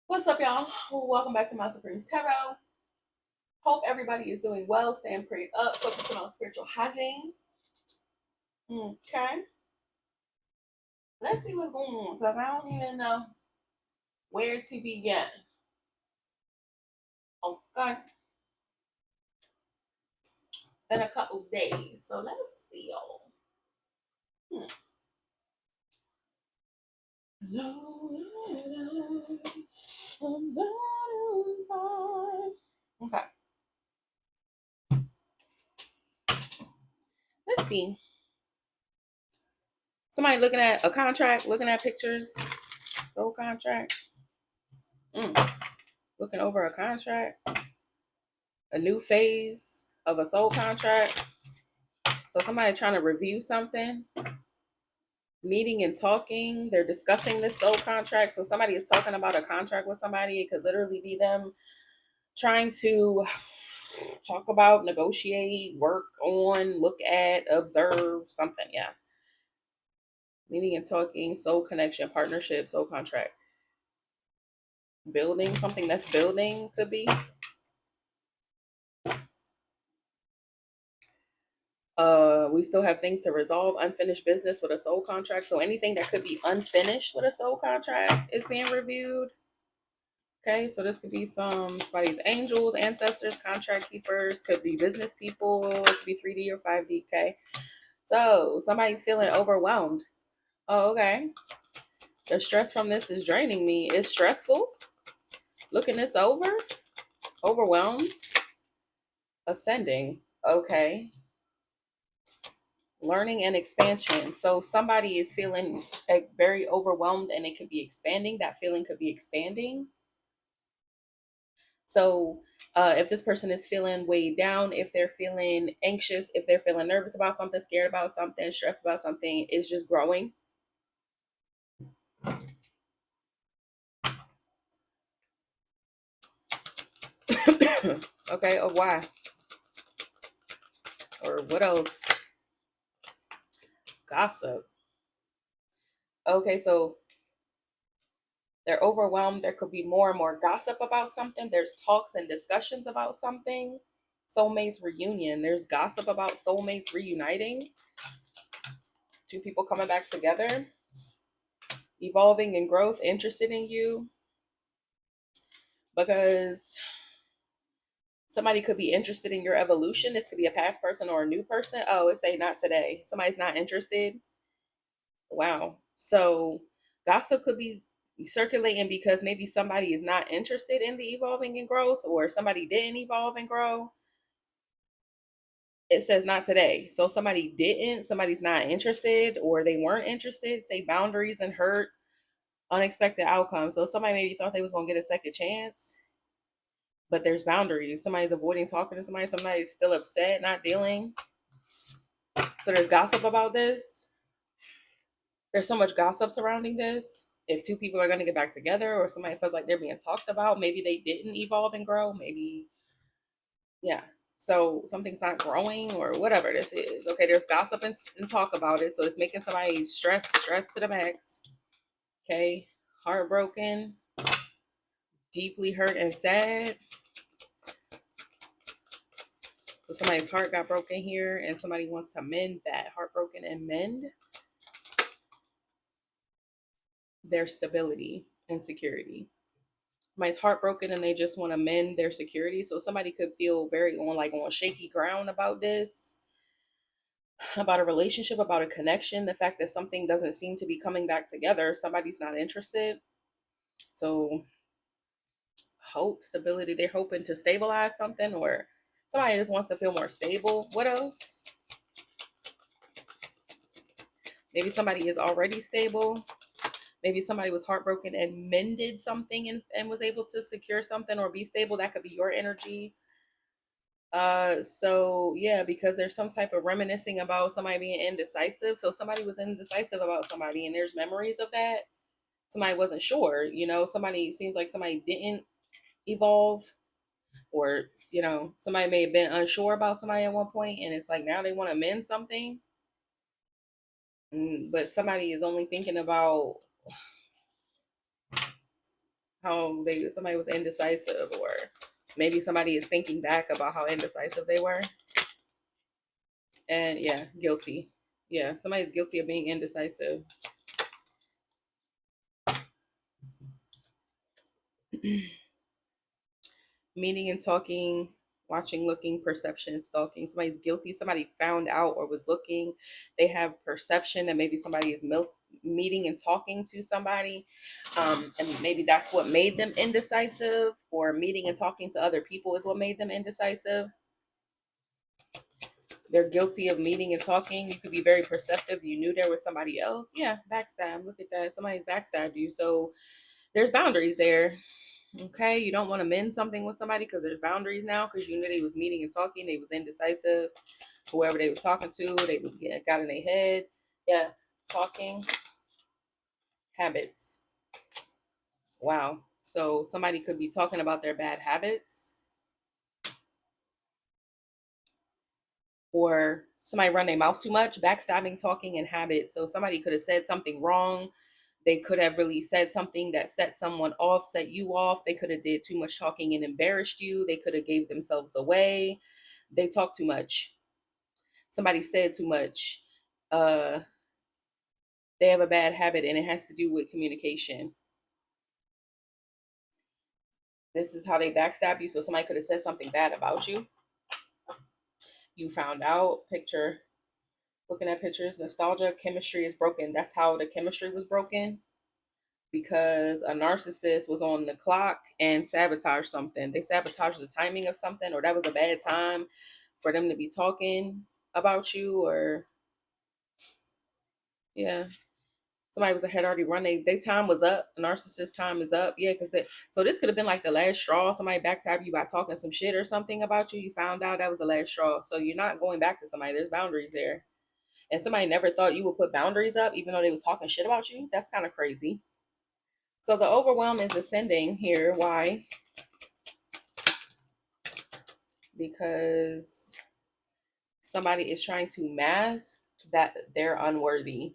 What's up, y'all? Welcome back to My Supreme's Tarot. Hope everybody is doing well, staying prayed up, focusing on spiritual hygiene. Okay. Let's see what's going on because I don't even know where to begin. Okay. Been a couple days, so let's see, y'all. Okay. Let's see. Somebody looking at a contract, looking at pictures. Soul contract. Looking over a contract. A new phase of a soul contract. So somebody trying to review something, meeting and talking, they're discussing this soul contract. So somebody is talking about a contract with somebody. It could literally be them trying to talk about, negotiate, work on, look at, observe something. Yeah. Meeting and talking, soul connection, partnership, soul contract. Building, something that's building could be. We still have things to resolve, unfinished business with a soul contract. So anything that could be unfinished with a soul contract is being reviewed. Okay, so this could be somebody's angels, ancestors, contract keepers, could be business people, it could be 3D or 5D. Okay, so somebody's feeling overwhelmed. Oh, okay. The stress from this is draining me. It's stressful. Looking this over, overwhelmed, ascending. Okay. Learning and expansion. So somebody is feeling like very overwhelmed and it could be expanding. That feeling could be expanding. So if this person is feeling weighed down, if they're feeling anxious, if they're feeling nervous about something, scared about something, stressed about something, it's just growing. Okay, of why? Or what else? Gossip. Okay, so they're overwhelmed. There could be more and more gossip about something. There's talks and discussions about something. Soulmates reunion. There's gossip about soulmates reuniting. Two people coming back together. Evolving and growth, interested in you. Because somebody could be interested in your evolution. This could be a past person or a new person. Oh, it's a not today. Somebody's not interested. Wow. So gossip could be circulating because maybe somebody is not interested in the evolving and growth, or somebody didn't evolve and grow. It says not today. So somebody didn't, somebody's not interested, or they weren't interested. Say boundaries and hurt, unexpected outcomes. So somebody maybe thought they was gonna get a second chance, but there's boundaries. Somebody's avoiding talking to somebody. Somebody's still upset, not dealing. So there's gossip about this. There's so much gossip surrounding this. If two people are going to get back together, or somebody feels like they're being talked about, maybe they didn't evolve and grow. Maybe, yeah. So something's not growing or whatever this is. Okay, there's gossip and talk about it. So it's making somebody stress to the max. Okay, heartbroken, deeply hurt and sad. So somebody's heart got broken here and somebody wants to mend that. Heartbroken and mend their stability and security. Somebody's heartbroken and they just want to mend their security. So somebody could feel very on shaky ground about this, about a relationship, about a connection. The fact that something doesn't seem to be coming back together, somebody's not interested. So hope, stability, they're hoping to stabilize something, or somebody just wants to feel more stable. What else? Maybe somebody is already stable. Maybe somebody was heartbroken and mended something and was able to secure something or be stable. That could be your energy. So yeah, because there's some type of reminiscing about somebody being indecisive. So somebody was indecisive about somebody and there's memories of that. Somebody wasn't sure, somebody seems like somebody didn't evolve, or somebody may have been unsure about somebody at one point and it's like now they want to mend something. But somebody is only thinking about how somebody was indecisive, or maybe somebody is thinking back about how indecisive they were. And yeah, guilty. Yeah, somebody's guilty of being indecisive. Meeting and talking, watching, looking, perception, stalking. Somebody's guilty. Somebody found out or was looking. They have perception that maybe somebody is meeting and talking to somebody. And maybe that's what made them indecisive, or meeting and talking to other people is what made them indecisive. They're guilty of meeting and talking. You could be very perceptive. You knew there was somebody else. Yeah, backstab. Look at that. Somebody backstabbed you. So there's boundaries there. Okay, you don't want to mend something with somebody because there's boundaries now, because you knew they was meeting and talking. They was indecisive. Whoever they was talking to, they got in their head. Yeah, talking habits. Wow. So somebody could be talking about their bad habits, or somebody run their mouth too much. Backstabbing, talking, and habits. So somebody could have said something wrong. They could have really said something that set someone off, set you off. They could have did too much talking and embarrassed you. They could have gave themselves away. They talk too much. Somebody said too much. Uh, they have a bad habit, and it has to do with communication. This is how they backstab you. So somebody could have said something bad about you. You found out. Picture, looking at pictures, nostalgia, chemistry is broken. That's how the chemistry was broken, because a narcissist was on the clock and sabotaged something. They sabotaged the timing of something, or that was a bad time for them to be talking about you, or yeah. Somebody was ahead already run. They time was up. Narcissist time is up. Yeah, because so this could have been like the last straw. Somebody backstab you by talking some shit or something about you. You found out that was the last straw. So you're not going back to somebody. There's boundaries there. And somebody never thought you would put boundaries up, even though they was talking shit about you. That's kind of crazy. So the overwhelm is ascending here. Why? Because somebody is trying to mask that they're unworthy.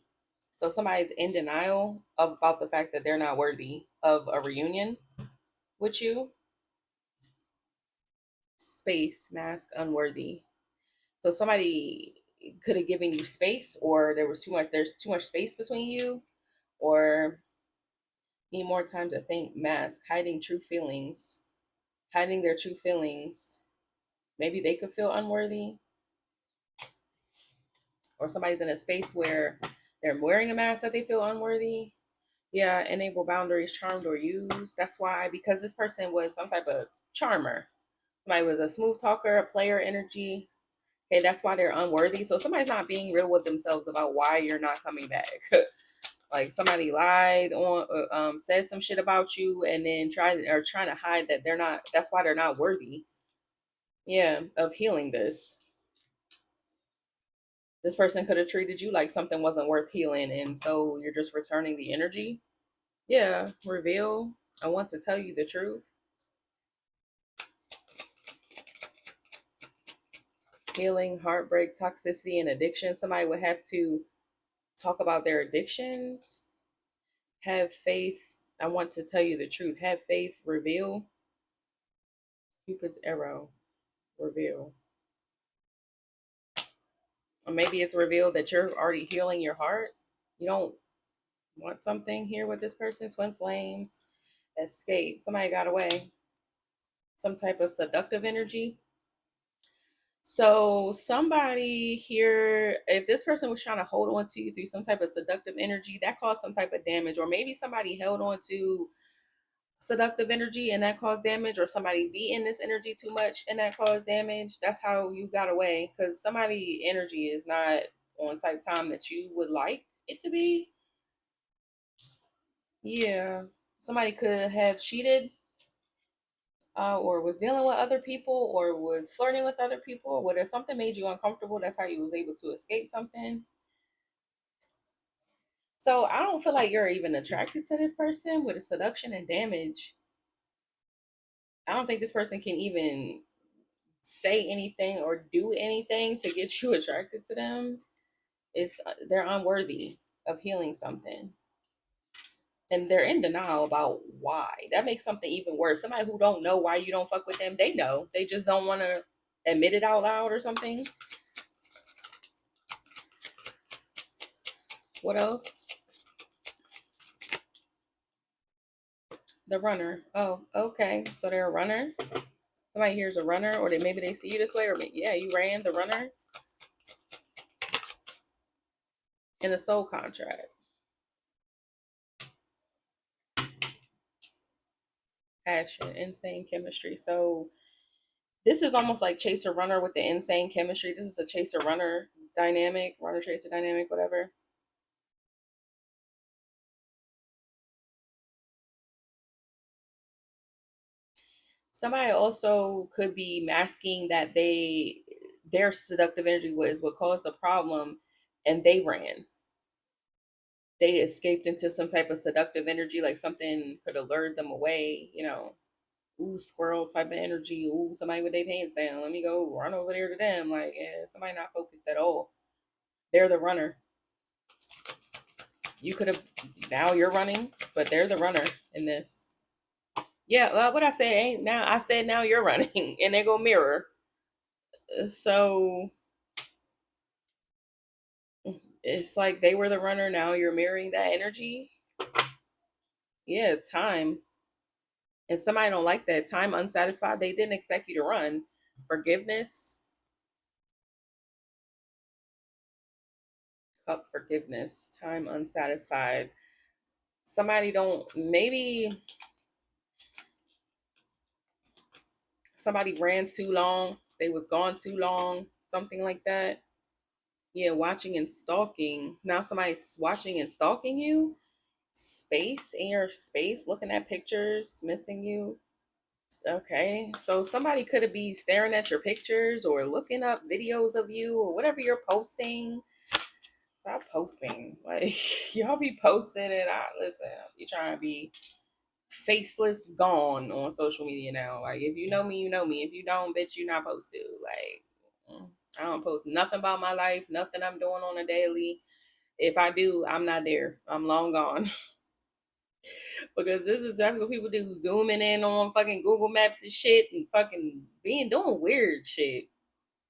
So somebody's in denial about the fact that they're not worthy of a reunion with you. Space, mask, unworthy. So somebody could have given you space, or there's too much space between you, or need more time to think. Mask, hiding true feelings, hiding their true feelings. Maybe they could feel unworthy, or somebody's in a space where they're wearing a mask that they feel unworthy. Yeah, enable boundaries, charmed or used. That's why, because this person was some type of charmer. Somebody was a smooth talker, a player energy. Okay, that's why they're unworthy. So somebody's not being real with themselves about why you're not coming back. Like somebody lied on, said some shit about you, and then trying to hide that they're not. That's why they're not worthy. Yeah, of healing this. This person could have treated you like something wasn't worth healing, and so you're just returning the energy. Yeah, reveal. I want to tell you the truth. Healing, heartbreak, toxicity, and addiction. Somebody would have to talk about their addictions. Have faith. I want to tell you the truth. Have faith, reveal. Cupid's arrow, reveal. Or maybe it's revealed that you're already healing your heart. You don't want something here with this person. Twin flames, escape. Somebody got away. Some type of seductive energy. So somebody here, if this person was trying to hold on to you through some type of seductive energy, that caused some type of damage. Or maybe somebody held on to seductive energy and that caused damage, or somebody be in this energy too much and that caused damage. That's how you got away, because somebody energy is not on type time that you would like it to be. Yeah, somebody could have cheated, or was dealing with other people, or was flirting with other people, or whether something made you uncomfortable, that's how you was able to escape something. So I don't feel like you're even attracted to this person with a seduction and damage. I don't think this person can even say anything or do anything to get you attracted to them. It's they're unworthy of healing something. And they're in denial about why. That makes something even worse. Somebody who don't know why you don't fuck with them, they know. They just don't want to admit it out loud or something. What else? The runner. Oh, okay. So they're a runner. Somebody here's a runner, or maybe they see you this way, or yeah, you ran the runner in the soul contract. Passion, insane chemistry. So this is almost like chaser runner with the insane chemistry. This is a chaser runner dynamic, runner chaser dynamic, whatever. Somebody also could be masking that their seductive energy was what caused the problem, and they ran. They escaped into some type of seductive energy, like something could have lured them away, ooh, squirrel type of energy. Ooh, somebody with their pants down. Let me go run over there to them. Like, yeah, somebody not focused at all. They're the runner. You could have, now you're running, but they're the runner in this. Yeah, well, what I said ain't now. I said now you're running, and they go mirror. So it's like they were the runner. Now you're mirroring that energy. Yeah, time. And somebody don't like that. Time unsatisfied. They didn't expect you to run. Forgiveness. Cup forgiveness. Time unsatisfied. Somebody don't, maybe somebody ran too long. They was gone too long. Something like that. Yeah, watching and stalking. Now somebody's watching and stalking you. Space in your space, looking at pictures, missing you. Okay, so somebody could be staring at your pictures or looking up videos of you or whatever you're posting. Stop posting. Like y'all be posting and I listen, you trying to be faceless gone on social media now. Like if you know me, you know me. If you don't, bitch, you not supposed to. Like I don't post nothing about my life, nothing I'm doing on a daily. If I do, I'm not there. I'm long gone. Because this is exactly what people do, zooming in on fucking Google Maps and shit and fucking doing weird shit.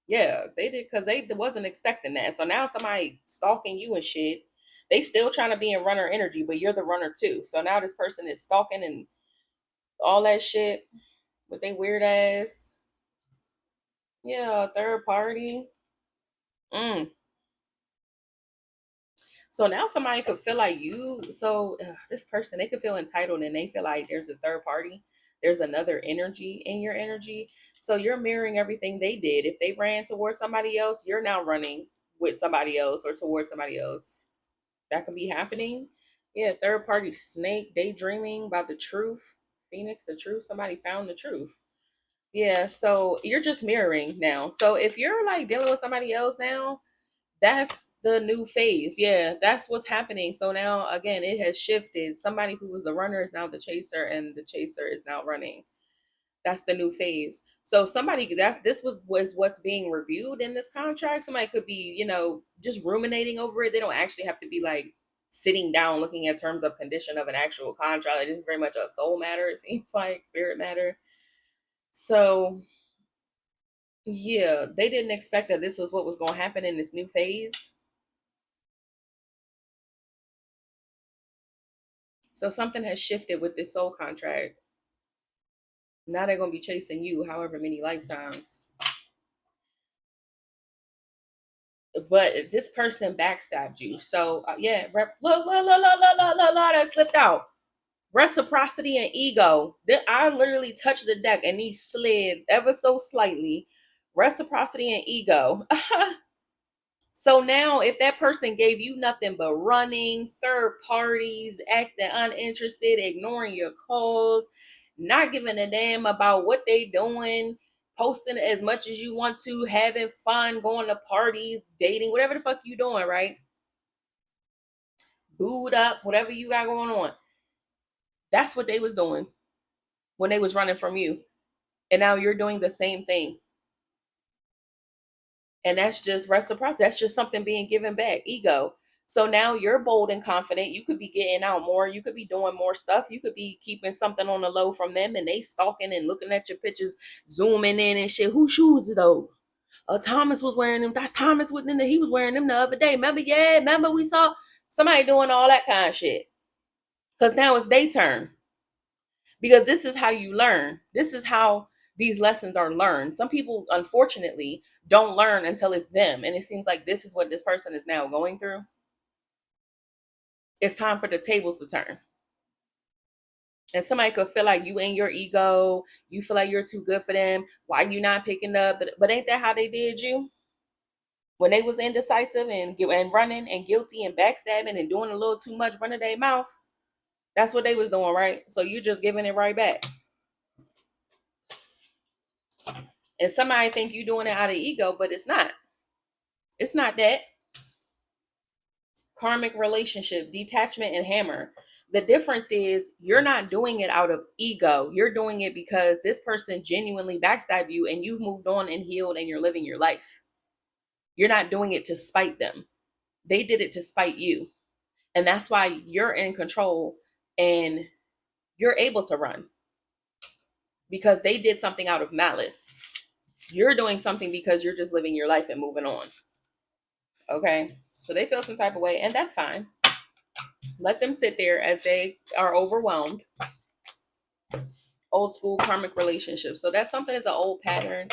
Yeah, they did because they wasn't expecting that. So now somebody stalking you and shit. They still trying to be in runner energy, but you're the runner too. So now this person is stalking and all that shit with they weird ass. Yeah, third party. Mm. So now somebody could feel like this person, they could feel entitled and they feel like there's a third party. There's another energy in your energy. So you're mirroring everything they did. If they ran towards somebody else, you're now running with somebody else or towards somebody else. That could be happening. Yeah, third party snake, daydreaming about the truth. Phoenix, the truth. Somebody found the truth. Yeah, so you're just mirroring now. So if you're like dealing with somebody else now, that's the new phase. Yeah, that's what's happening. So now again, it has shifted. Somebody who was the runner is now the chaser, and the chaser is now running. That's the new phase. So somebody was what's being reviewed in this contract. Somebody could be, just ruminating over it. They don't actually have to be like sitting down looking at terms of condition of an actual contract. Like, this is very much a soul matter, it seems like, spirit matter. So yeah, they didn't expect that this was what was going to happen in this new phase. So something has shifted with this soul contract. Now they're going to be chasing you however many lifetimes. But this person backstabbed you. So yeah, that slipped out. Reciprocity and ego. I literally touched the deck and he slid ever so slightly. Reciprocity and ego. So now, if that person gave you nothing but running, third parties, acting uninterested, ignoring your calls, not giving a damn about what they doing, posting as much as you want to, having fun, going to parties, dating, whatever the fuck you doing, right? Booed up, whatever you got going on. That's what they was doing when they was running from you. And now you're doing the same thing. And that's just reciprocity. That's just something being given back. Ego. So now you're bold and confident. You could be getting out more. You could be doing more stuff. You could be keeping something on the low from them, and they stalking and looking at your pictures, zooming in and shit. Whose shoes are those? Thomas was wearing them. That's Thomas with them. He was wearing them the other day. Remember? Yeah, remember we saw somebody doing all that kind of shit. Because now it's their turn. Because this is how you learn. This is how these lessons are learned. Some people, unfortunately, don't learn until it's them. And it seems like this is what this person is now going through. It's time for the tables to turn. And somebody could feel like you in your ego, you feel like you're too good for them. Why you not picking up? But ain't that how they did you? When they was indecisive and running and guilty and backstabbing and doing a little too much running their mouth, that's what they was doing, right? So you just giving it right back. And somebody think you doing it out of ego, but it's not. It's not that. Karmic relationship, detachment, and hammer. The difference is you're not doing it out of ego. You're doing it because this person genuinely backstabbed you and you've moved on and healed and you're living your life. You're not doing it to spite them. They did it to spite you. And that's why you're in control and you're able to run because they did something out of malice. You're doing something because you're just living your life and moving on. Okay? So they feel some type of way, and that's fine. Let them sit there as they are overwhelmed. Old school karmic relationships. So that's something that's an old pattern.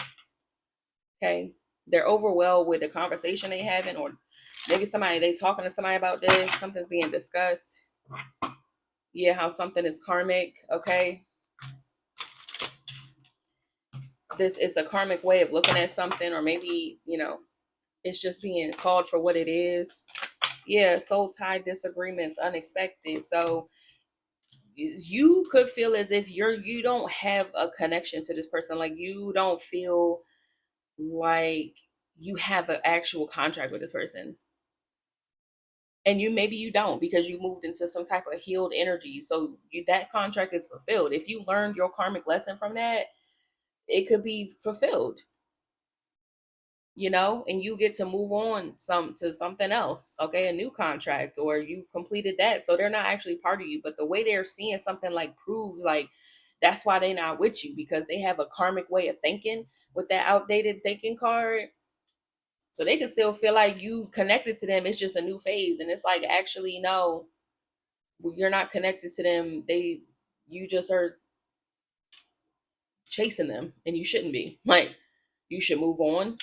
Okay. They're overwhelmed with the conversation they having, or maybe they talking to somebody about this, something's being discussed. Yeah, how something is karmic. Okay. This is a karmic way of looking at something, or maybe, it's just being called for what it is. Yeah, soul tie disagreements, unexpected. So you could feel as if you don't have a connection to this person. Like you don't feel like you have an actual contract with this person. And maybe you don't because you moved into some type of healed energy. So that contract is fulfilled. If you learned your karmic lesson from that, it could be fulfilled. And you get to move on to something else, okay, a new contract, or you completed that, so they're not actually part of you, but the way they're seeing something like proves like that's why they're not with you, because they have a karmic way of thinking with that outdated thinking card. So they can still feel like you connected to them, it's just a new phase, and it's like, actually no, you're not connected to them. You just are chasing them, and you shouldn't be. Like, you should move on.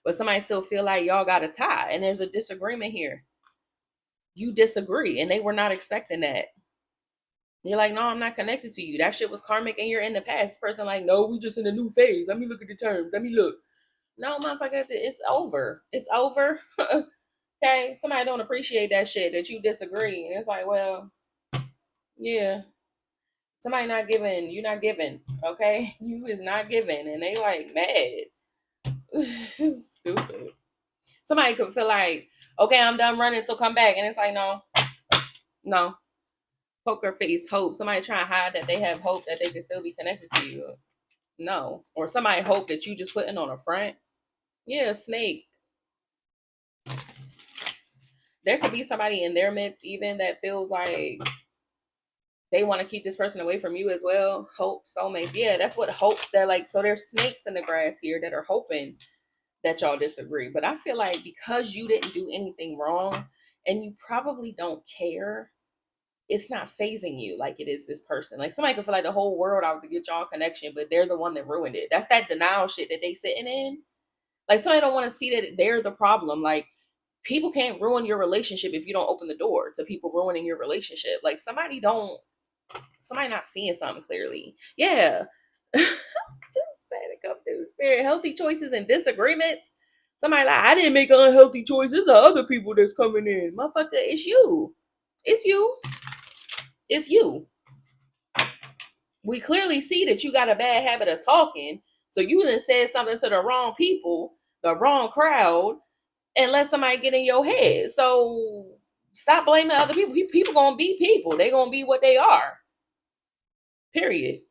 But somebody still feel like y'all got a tie and there's a disagreement here. You disagree and they were not expecting that. You're like, no, I'm not connected to you. That shit was karmic and you're in the past. This person like, no, we just in a new phase. Let me look at the terms. Let me look. No, motherfucker, it's over. It's over. Okay? Somebody don't appreciate that shit, that you disagree. And it's like, well, yeah. Somebody not giving, you not giving. Okay? You is not giving. And they like mad. Stupid. Somebody could feel like, okay, I'm done running, so come back. And it's like, no. Poker face hope. Somebody trying to hide that they have hope that they can still be connected to you. No. Or somebody hope that you just putting on a front. Yeah, snake. There could be somebody in their midst even that feels like they want to keep this person away from you as well. Hope, soulmates. Yeah, that's what hope, they're like. So there's snakes in the grass here that are hoping that y'all disagree. But I feel like because you didn't do anything wrong and you probably don't care, it's not phasing you like it is this person. Like somebody could feel like the whole world out to get y'all connection, but they're the one that ruined it. That's that denial shit that they sitting in. Like somebody don't want to see that they're the problem. Like people can't ruin your relationship if you don't open the door to people ruining your relationship. Like somebody not seeing something clearly. Yeah. Just said it come through spirit. Healthy choices and disagreements. Somebody like, I didn't make unhealthy choices. The other people that's coming in. Motherfucker, it's you. It's you. It's you. We clearly see that you got a bad habit of talking. So you done said something to the wrong people, the wrong crowd, and let somebody get in your head. So stop blaming other people. People gonna be people. They gonna be what they are. Period.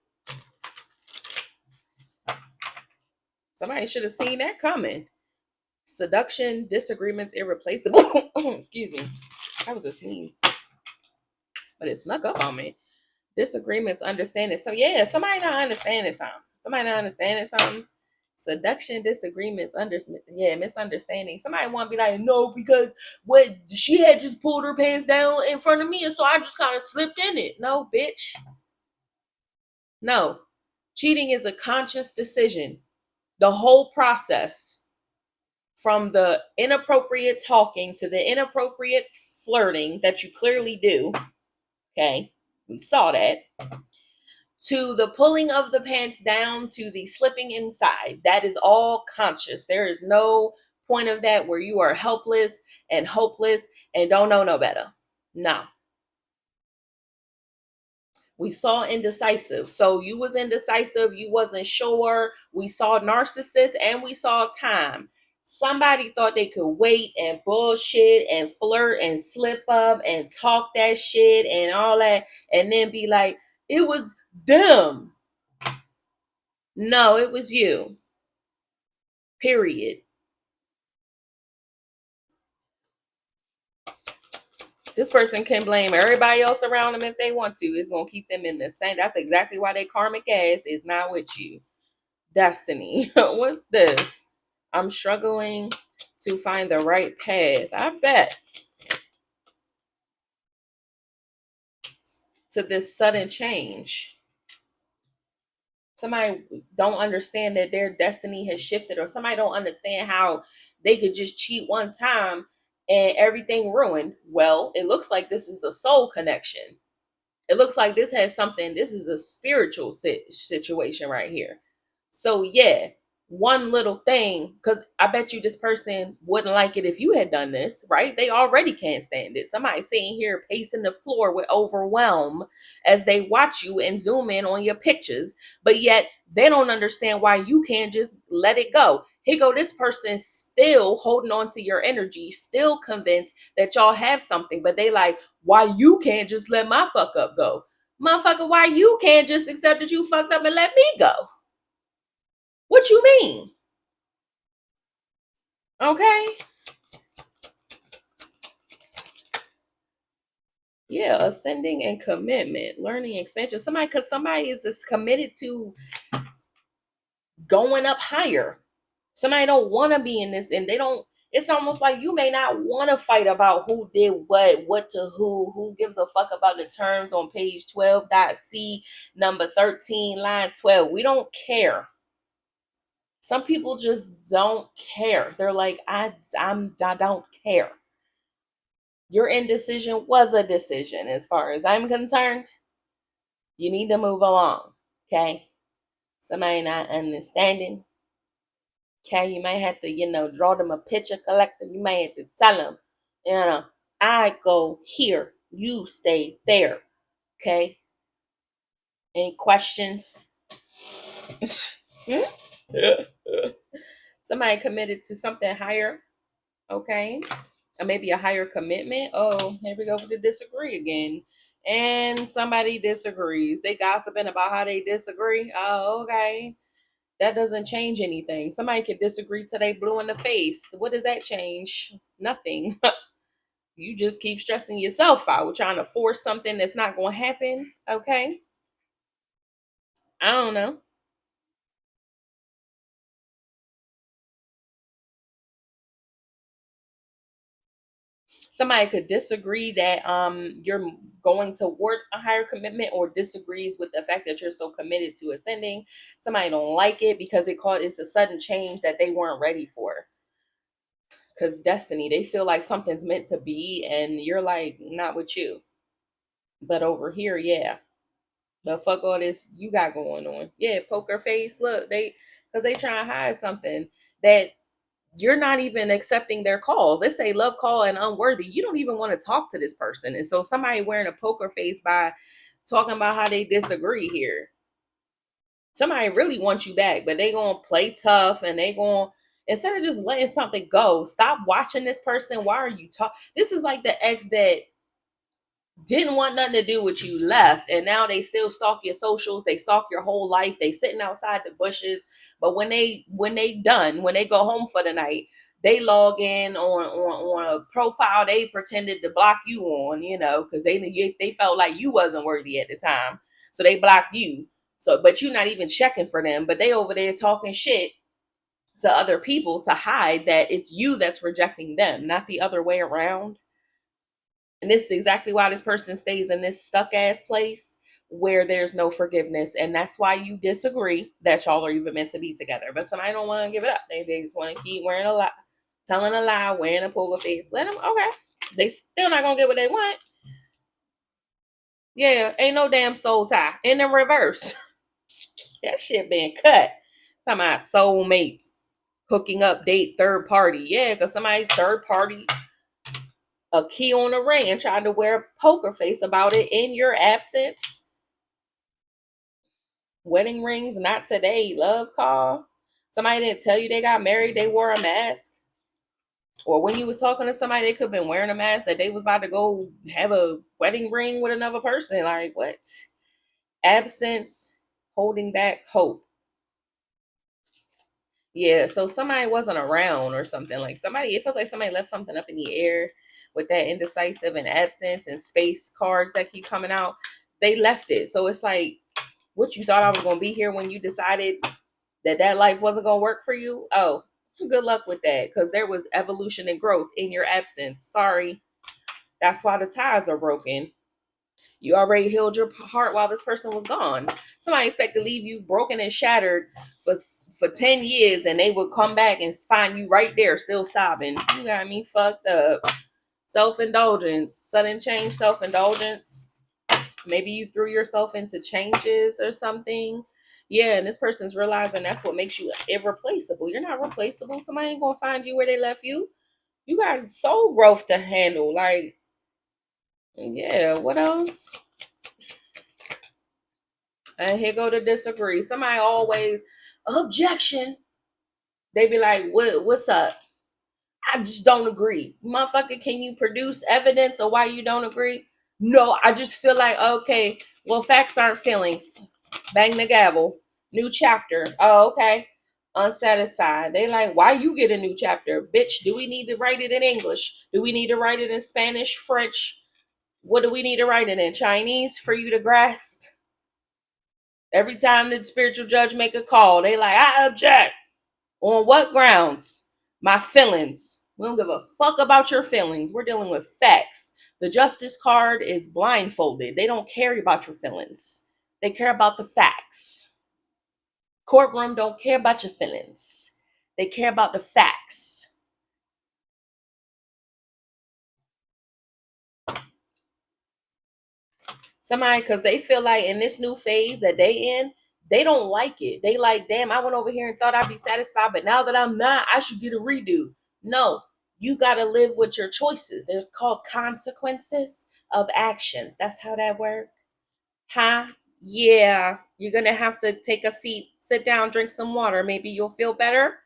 Somebody should have seen that coming. Seduction, disagreements, irreplaceable. Excuse me. That was a sneeze, but it snuck up on me. Disagreements, understanding. So yeah, somebody not understanding something. Somebody not understanding something. Seduction, disagreements, misunderstanding. Somebody want to be like, no, because what she had just pulled her pants down in front of me, and so I just kind of slipped in it. No, bitch. No. Cheating is a conscious decision. The whole process, from the inappropriate talking to the inappropriate flirting that you clearly do, okay, we saw that, to the pulling of the pants down to the slipping inside, that is all conscious. There is no point of that where you are helpless and hopeless and don't know no better. No. We saw indecisive. So you was indecisive, you wasn't sure. We saw narcissist and we saw time. Somebody thought they could wait and bullshit and flirt and slip up and talk that shit and all that and then be like, it was them. No, it was you. Period. This person can blame everybody else around them if they want to. It's going to keep them in the same. That's exactly why they karmic ass is not with you. Destiny. What's this? I'm struggling to find the right path. I bet. To this sudden change. Somebody don't understand that their destiny has shifted, or somebody don't understand how they could just cheat one time and everything ruined. Well, it looks like this is a soul connection. It looks like this has something, this is a spiritual situation right here. So yeah, one little thing, because I bet you this person wouldn't like it if you had done this, right? They already can't stand it. Somebody sitting here pacing the floor with overwhelm as they watch you and zoom in on your pictures, but yet they don't understand why you can't just let it go. Here go this person still holding on to your energy, still convinced that y'all have something, but they like, why you can't just let my fuck up go? Motherfucker, why you can't just accept that you fucked up and let me go? What you mean? Okay. Yeah, ascending and commitment, learning, expansion. Because somebody is just committed to going up higher. Somebody don't want to be in this, and they don't. It's almost like you may not want to fight about who did what to who gives a fuck about the terms on page 12.c, number 13, line 12. We don't care. Some people just don't care. They're like, I don't care. Your indecision was a decision as far as I'm concerned. You need to move along. Okay. Somebody not understanding. Okay. You might have to, draw them a picture collective. You might have to tell them, I go here. You stay there. Okay. Any questions? Somebody committed to something higher. Okay. Or maybe a higher commitment. Oh, here we go with the disagree again. And somebody disagrees. They gossiping about how they disagree. Oh, okay. That doesn't change anything. Somebody could disagree till they blue in the face. What does that change? Nothing. You just keep stressing yourself out, trying to force something that's not going to happen. Okay. I don't know. Somebody could disagree that you're going toward a higher commitment, or disagrees with the fact that you're so committed to ascending. Somebody don't like it because it's a sudden change that they weren't ready for. Because destiny, they feel like something's meant to be, and you're like, not with you. But over here, yeah, the fuck all this you got going on. Yeah, poker face. Look, because they try to hide something that you're not even accepting their calls. They say love call and unworthy. You don't even want to talk to this person. And so somebody wearing a poker face by talking about how they disagree here. Somebody really wants you back, but they gonna play tough, and they gonna, instead of just letting something go, stop watching this person. Why are you talking? This is like the ex that didn't want nothing to do with you, left, and now they still stalk your socials. They stalk your whole life. They sitting outside the bushes, but when they go home for the night, they log in on a profile they pretended to block you on, because they felt like you wasn't worthy at the time, so they blocked you. So, but you're not even checking for them, but they over there talking shit to other people to hide that it's you that's rejecting them, not the other way around. And this is exactly why this person stays in this stuck ass place where there's no forgiveness. And that's why you disagree that y'all are even meant to be together. But somebody don't want to give it up. They just want to keep wearing a lie, telling a lie, wearing a poker face. Let them, okay. They still not going to get what they want. Yeah, ain't no damn soul tie. In the reverse. That shit been cut. Talking about soulmates, hooking up, date, third party. Yeah, because somebody third party a key on a ring and tried to wear a poker face about it in your absence. Wedding rings, not today. Love call. Somebody didn't tell you they got married, they wore a mask. Or when you was talking to somebody, they could have been wearing a mask that they was about to go have a wedding ring with another person. Like, what? Absence, holding back hope. Yeah, so somebody wasn't around or something. Like it feels like somebody left something up in the air with that indecisive and absence and space cards that keep coming out. They left it. So it's like, what, you thought I was going to be here when you decided that life wasn't going to work for you? Oh, good luck with that, because there was evolution and growth in your absence. Sorry. That's why the ties are broken. You already healed your heart while this person was gone. Somebody expect to leave you broken and shattered for 10 years, and they would come back and find you right there still sobbing. You got me fucked up. Self-indulgence, sudden change, self-indulgence. Maybe you threw yourself into changes or something. Yeah, and this person's realizing that's what makes you irreplaceable. You're not replaceable. Somebody ain't gonna find you where they left you. You got soul growth to handle. Like, yeah, what else? And here go to disagree. Somebody always, objection. They be like, what's up? I just don't agree. Motherfucker, can you produce evidence of why you don't agree? No, I just feel like, okay, well, facts aren't feelings. Bang the gavel. New chapter. Oh, okay. Unsatisfied. They like, why you get a new chapter? Bitch, do we need to write it in English? Do we need to write it in Spanish, French? What do we need to write it in? Chinese for you to grasp? Every time the spiritual judge make a call, they like, I object. On what grounds? My feelings. We don't give a fuck about your feelings. We're dealing with facts. The justice card is blindfolded. They don't care about your feelings. They care about the facts. Courtroom don't care about your feelings. They care about the facts. Somebody, because they feel like in this new phase that they in, they don't like it. They like, damn, I went over here and thought I'd be satisfied, but now that I'm not, I should get a redo. No, you got to live with your choices. There's called consequences of actions. That's how that works. Huh? Yeah, you're going to have to take a seat, sit down, drink some water. Maybe you'll feel better.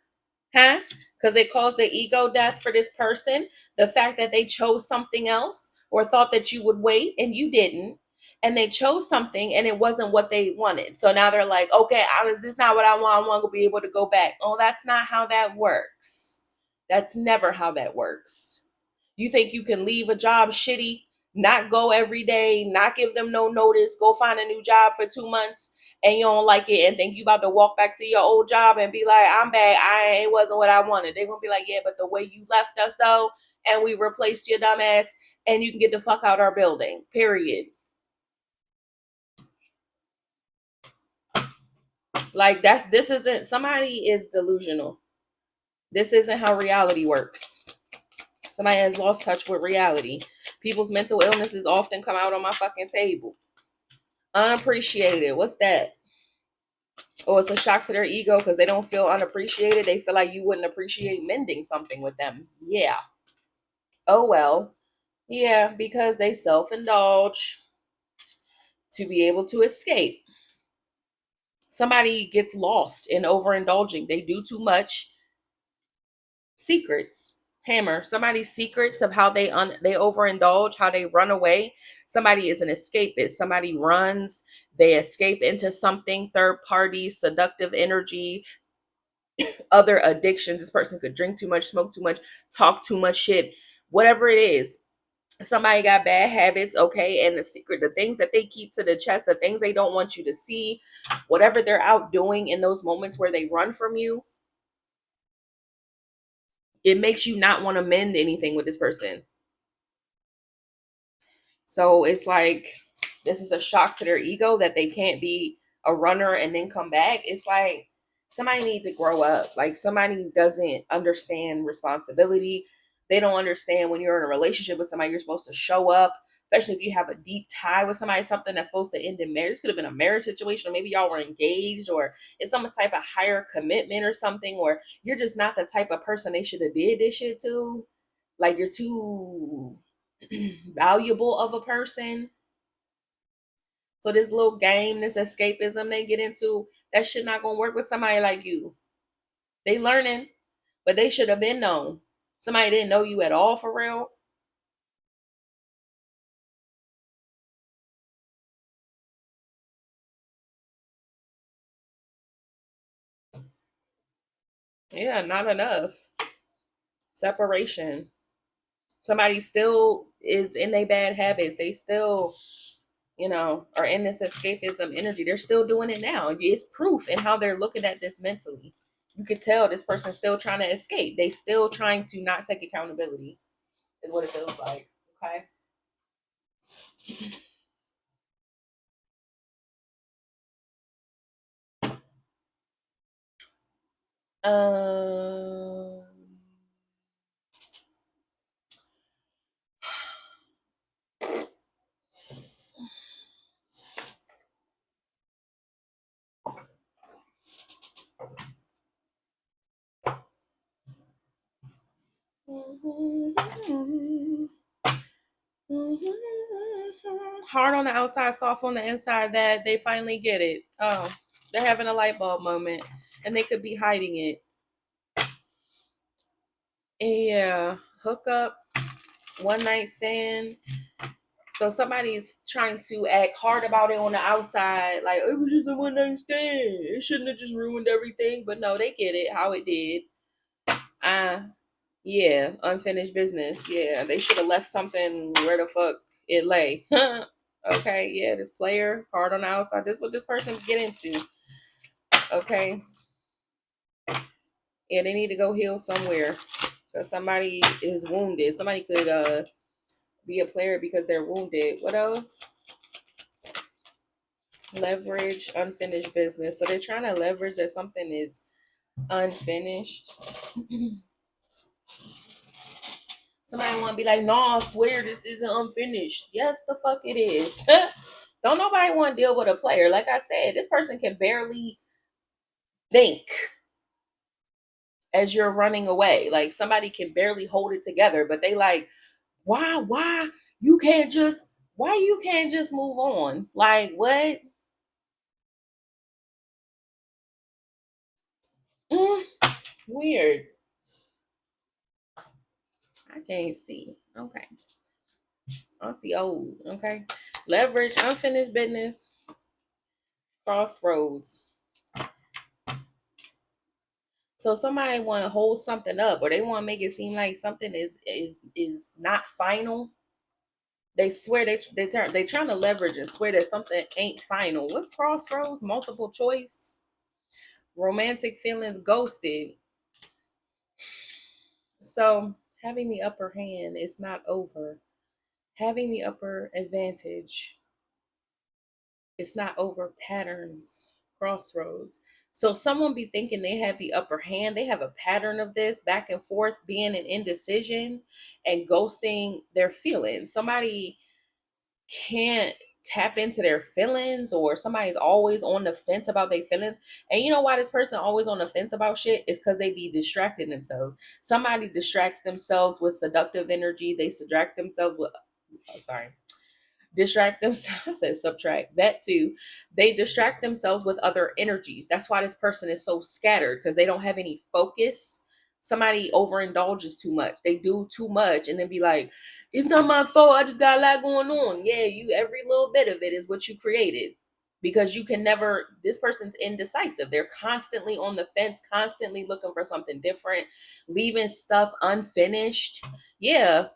Huh? Because it caused the ego death for this person. The fact that they chose something else or thought that you would wait and you didn't. And they chose something and it wasn't what they wanted. So now they're like, okay, this is not what I want. I want to be able to go back. Oh, that's not how that works. That's never how that works. You think you can leave a job shitty, not go every day, not give them no notice, go find a new job for 2 months, and you don't like it, and think you about to walk back to your old job and be like, I'm back, it wasn't what I wanted. They're gonna be like, yeah, but the way you left us though, and we replaced your dumb ass, and you can get the fuck out our building. Period. Like this isn't, somebody is delusional. This isn't how reality works. Somebody has lost touch with reality. People's mental illnesses often come out on my fucking table. Unappreciated. What's that? Oh, it's a shock to their ego because they don't feel unappreciated. They feel like you wouldn't appreciate mending something with them. Yeah. Oh, well. Yeah, because they self-indulge to be able to escape. Somebody gets lost in overindulging. They do too much. Secrets. Hammer. Somebody's secrets of how they overindulge, how they run away. Somebody is an escapist. Somebody runs, they escape into something, third party, seductive energy. other addictions. This person could drink too much, smoke too much, talk too much shit, whatever it is. Somebody got bad habits, okay, and the secret, the things that they keep to the chest, the things they don't want you to see, whatever they're out doing in those moments where they run from you, it makes you not want to mend anything with this person. So it's like this is a shock to their ego that they can't be a runner and then come back. It's like somebody needs to grow up. Like somebody doesn't understand responsibility. They don't understand when you're in a relationship with somebody, you're supposed to show up, especially if you have a deep tie with somebody, something that's supposed to end in marriage. This could have been a marriage situation, or maybe y'all were engaged, or it's some type of higher commitment or something, or you're just not the type of person they should have did this shit to. Like you're too valuable of a person. So this little game, this escapism they get into, that shit not gonna work with somebody like you. They learning, but they should have been known. Somebody didn't know you at all for real. Yeah, not enough. Separation. Somebody still is in their bad habits. They still, are in this escapism energy. They're still doing it now. It's proof in how they're looking at this mentally. You could tell this person's still trying to escape. They still trying to not take accountability, is what it feels like. Okay. Um hard on the outside, soft on the inside, that they finally get it. Oh, they're having a light bulb moment and they could be hiding it. Yeah, hook up, one night stand. So somebody's trying to act hard about it on the outside, like it was just a one night stand. It shouldn't have just ruined everything. But no, they get it how it did. Uh yeah, unfinished business. Yeah, they should have left something where the fuck it lay. Okay, yeah, this player hard on the outside. This is what this person get into. Okay, yeah, they need to go heal somewhere because somebody is wounded. Somebody could be a player because they're wounded. What else? Leverage unfinished business. So they're trying to leverage that something is unfinished. Somebody want to be like, no, I swear this isn't unfinished. Yes, the fuck it is. Don't nobody want to deal with a player. Like I said, this person can barely think as you're running away. Like somebody can barely hold it together, but they like, why you can't just, why you can't just move on? Like what? Mm, weird. I can't see. Okay. Auntie old. Okay. Leverage, unfinished business, crossroads. So somebody want to hold something up, or they want to make it seem like something is not final. They swear they trying to leverage and swear that something ain't final. What's crossroads? Multiple choice, romantic feelings, ghosted. So having the upper hand is not over. Having the upper advantage, it's not over patterns, crossroads. So someone be thinking they have the upper hand. They have a pattern of this back and forth, being an indecision and ghosting their feelings. Somebody can't tap into their feelings, or somebody's always on the fence about their feelings. And you know why this person always on the fence about shit is because they be distracting themselves. Somebody distracts themselves with seductive energy. They distract themselves with, distract themselves. I said subtract that too. They distract themselves with other energies. That's why this person is so scattered, because they don't have any focus. Somebody overindulges too much. They do too much and then be like, it's not my fault. I just got a lot going on. Yeah, you, every little bit of it is what you created. because you can never, this person's indecisive. They're constantly on the fence, constantly looking for something different, leaving stuff unfinished. Yeah,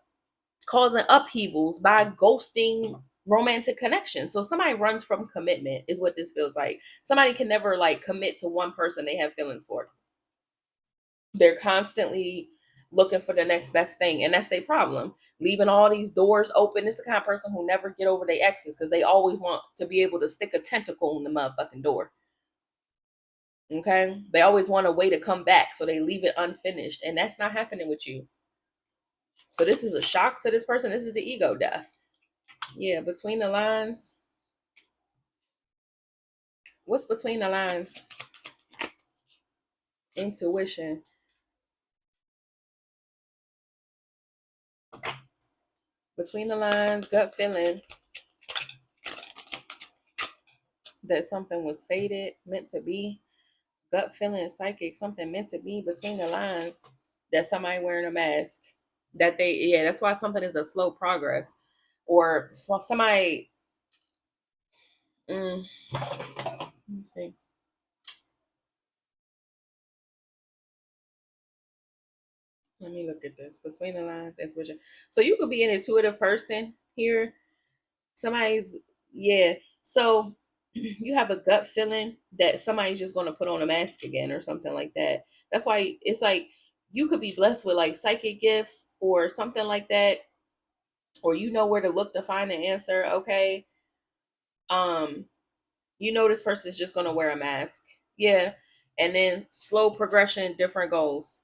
causing upheavals by ghosting romantic connection. So somebody runs from commitment is what this feels like. Somebody can never like commit to one person they have feelings for. They're constantly looking for the next best thing, and that's their problem. Leaving all these doors open. This is the kind of person who never get over their exes because they always want to be able to stick a tentacle in the motherfucking door. Okay, they always want a way to come back, so they leave it unfinished, and that's not happening with you. So this is a shock to this person. This is the ego death. Yeah, between the lines. What's between the lines? Intuition. Between the lines, gut feeling that something was fated, meant to be. Gut feeling, psychic, something meant to be. Between the lines, that somebody wearing a mask. That they, yeah, that's why something is a slow progress. Or somebody, let me see. Let me look at this. Between the lines, intuition. So you could be an intuitive person here. Somebody's, yeah. So you have a gut feeling that somebody's just going to put on a mask again or something like that. That's why it's like you could be blessed with like psychic gifts or something like that, or you know where to look to find the answer. Okay. Um, you know this person's just going to wear a mask. Yeah. And then slow progression, different goals.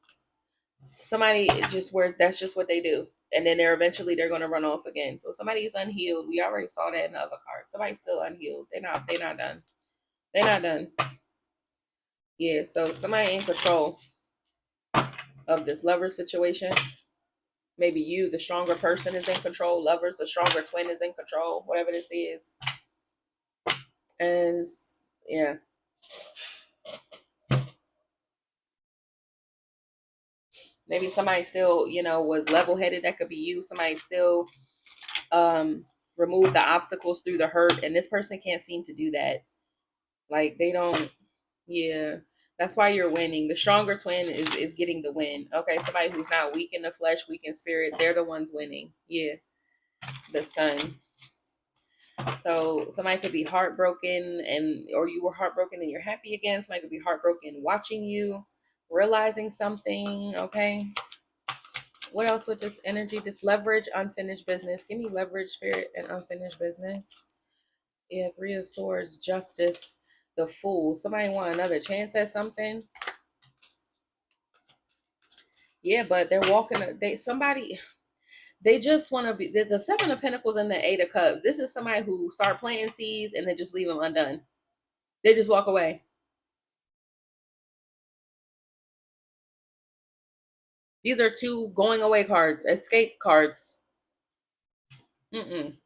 Somebody just where that's just what they do, and then they're going to run off again. So somebody's unhealed. We already saw that in the other card. Somebody's still unhealed. They're not done. They're not done. Yeah, so somebody in control of this lover situation. Maybe you, the stronger person, is in control. Lovers, the stronger twin, is in control. Whatever this is. And yeah, maybe somebody still, was level headed. That could be you. Somebody still remove the obstacles through the hurt, and this person can't seem to do that. Like they don't. Yeah, that's why you're winning. The stronger twin is getting the win. Okay, somebody who's not weak in the flesh, weak in spirit, they're the ones winning. Yeah, the sun. So somebody could be heartbroken, or you were heartbroken and you're happy again. Somebody could be heartbroken watching you, realizing something. Okay. What else with this energy? This leverage, unfinished business. Give me leverage, spirit, and unfinished business. Yeah, Three of Swords, justice, the Fool. Somebody want another chance at something. Yeah, but they're walking. They just want to be the Seven of Pentacles and the Eight of Cups. This is somebody who start planting seeds and then just leave them undone. They just walk away. These are two going away cards, escape cards. Mm-mm.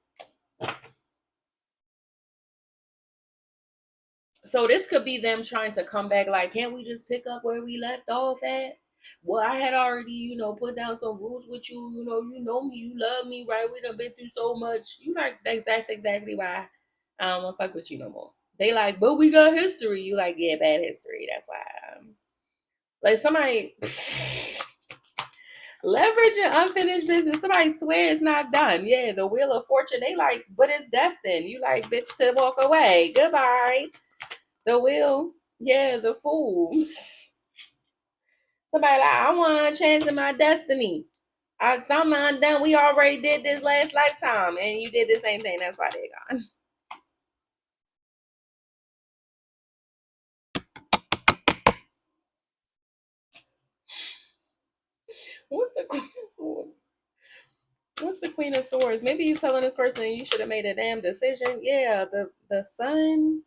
So this could be them trying to come back. Like, can't we just pick up where we left off at? Well, I had already, put down some rules with you. You know me, you love me, right? We done been through so much. You like that's exactly why I don't want to fuck with you no more. They like, but we got history. You like, yeah, bad history. That's why. Like somebody leverage and unfinished business. Somebody swear it's not done. Yeah, the Wheel of Fortune. They like, but it's destined. You like, bitch, to walk away. Goodbye. The wheel. Yeah, the fools. Somebody like, I want a chance in my destiny. Something undone. We already did this last lifetime, and you did the same thing. That's why they're gone. What's the Queen of Swords? What's the Queen of Swords? Maybe you telling this person you should have made a damn decision. Yeah, the Sun.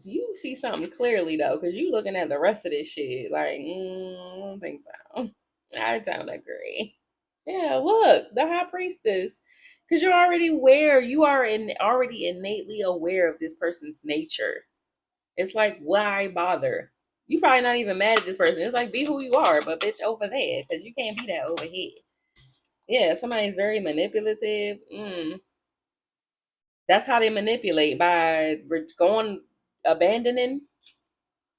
You see something clearly though, because you looking at the rest of this shit. Like, I don't think so. I don't agree. Yeah, look, the High Priestess. Because you're already aware, you are already innately aware of this person's nature. It's like, why bother? You probably not even mad at this person. It's like, be who you are, but bitch, over there, because you can't be that over here. Yeah, somebody's very manipulative. That's how they manipulate, by going abandoning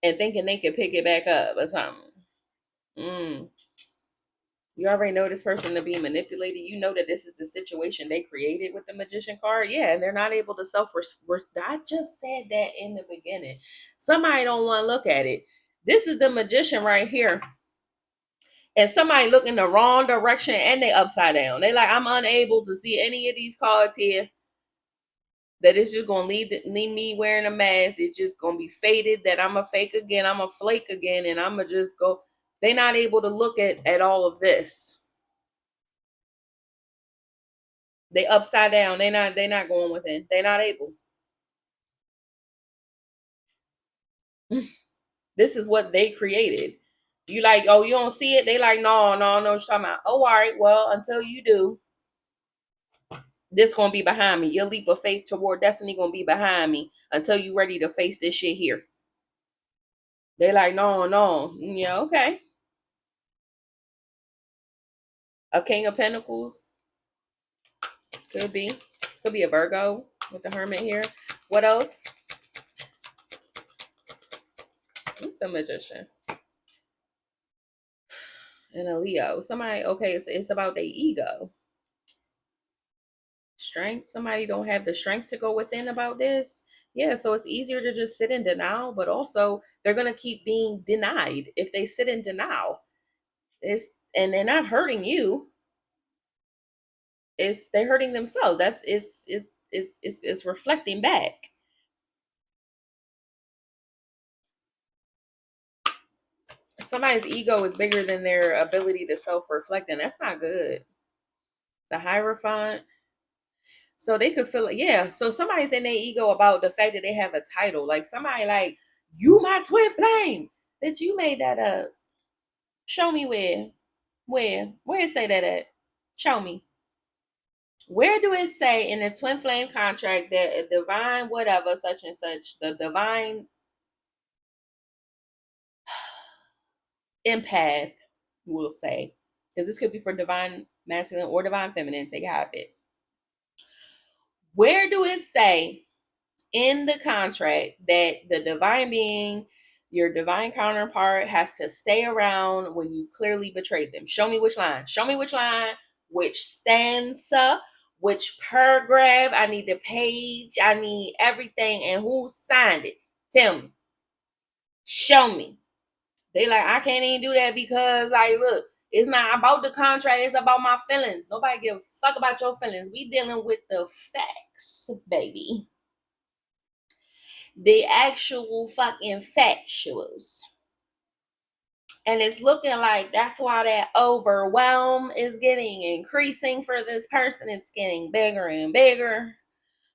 and thinking they can pick it back up or something. Mm. You already know this person to be manipulated. You know that this is the situation they created with the magician card. Yeah, and they're not able to self. I just said that in the beginning. Somebody don't want to look at it. This is the magician right here, and somebody look in the wrong direction and they upside down. They like, I'm unable to see any of these cards here. That it's just gonna leave me wearing a mask. It's just gonna be faded. That I'm a fake again. I'm a flake again, and I'm gonna just go. They're not able to look at all of this. They upside down. They're not going within. They're not able. This is what they created. You like, oh, you don't see it? They like, no, no, no. You're talking about, oh, all right, well, until you do, this gonna be behind me. Your leap of faith toward destiny gonna be behind me until you ready to face this shit here. They like, no, no. Yeah, okay. A King of Pentacles. Could be. Could be a Virgo with the Hermit here. What else? What's the Magician? And a Leo. Somebody, okay, it's about their ego. Strength. Somebody don't have the strength to go within about this. Yeah, so it's easier to just sit in denial, but also they're gonna keep being denied if they sit in denial. And they're not hurting you. It's they're hurting themselves. That's it's reflecting back. Somebody's ego is bigger than their ability to self-reflect, and that's not good. The Hierophant. So they could feel like, yeah. So somebody's in their ego about the fact that they have a title. Like somebody like, you my twin flame. That you made that up. Show me where. Where it say that at? Show me. Where do it say in the twin flame contract that a divine whatever such and such, the divine empath will say, because this could be for divine masculine or divine feminine, take half it. Where do it say in the contract that the divine being, your divine counterpart, has to stay around when you clearly betrayed them? Show me which line. Show me which line, which stanza, which paragraph. I need the page. I need everything. And who signed it? Tell me. Show me. They like, I can't even do that because, like, look, it's not about the contract. It's about my feelings. Nobody give a fuck about your feelings. We dealing with the facts, baby. The actual fucking factuals. And it's looking like that's why that overwhelm is getting increasing for this person. It's getting bigger and bigger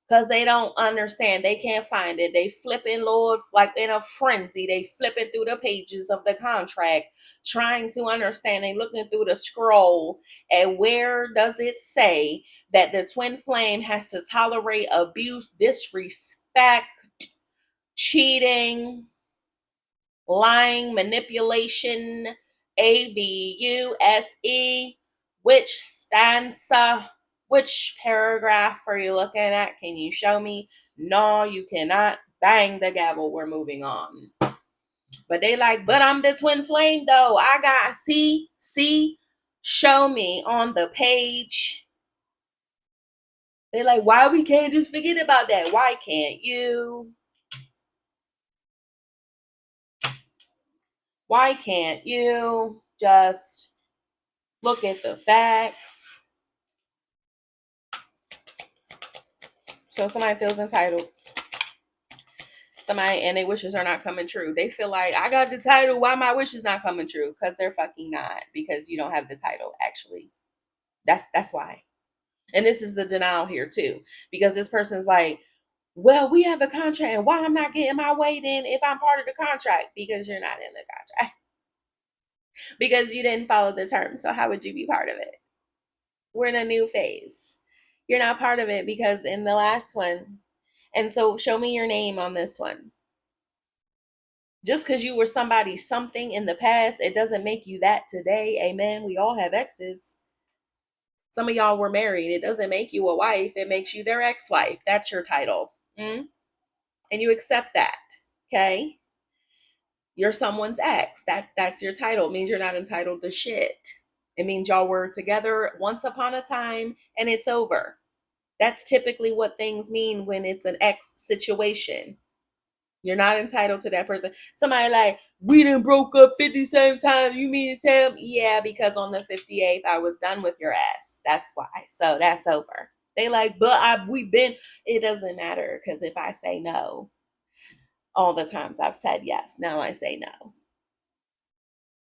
because they don't understand. They can't find it. They flipping, Lord, like in a frenzy. They flipping through the pages of the contract, trying to understand. They looking through the scroll. And where does it say that the twin flame has to tolerate abuse, disrespect, cheating, lying, manipulation, abuse? Which stanza, which paragraph are you looking at? Can you show me? No, you cannot. Bang the gavel. We're moving on. But they like, but I'm the twin flame though. I got, see, show me on the page. They like, why we can't just forget about that? Why can't you? Why can't you just look at the facts? So somebody feels entitled. Somebody and their wishes are not coming true. They feel like, I got the title. Why my wishes not coming true? Because they're fucking not. Because you don't have the title, actually. That's why. And this is the denial here too. Because this person's like, well, we have a contract, and why I'm not getting my way then if I'm part of the contract? Because you're not in the contract. Because you didn't follow the terms. So how would you be part of it? We're in a new phase. You're not part of it because in the last one. And so show me your name on this one. Just because you were somebody something in the past, it doesn't make you that today. Amen. We all have exes. Some of y'all were married. It doesn't make you a wife. It makes you their ex-wife. That's your title. And you accept that. Okay. You're someone's ex. That's your title. It means you're not entitled to shit. It means y'all were together once upon a time and it's over. That's typically what things mean when it's an ex situation. You're not entitled to that person. Somebody like, we done broke up 57 times. You mean to tell me? Yeah, because on the 58th, I was done with your ass. That's why. So that's over. They like, but we've been, it doesn't matter. Because if I say no, all the times I've said yes, now I say no.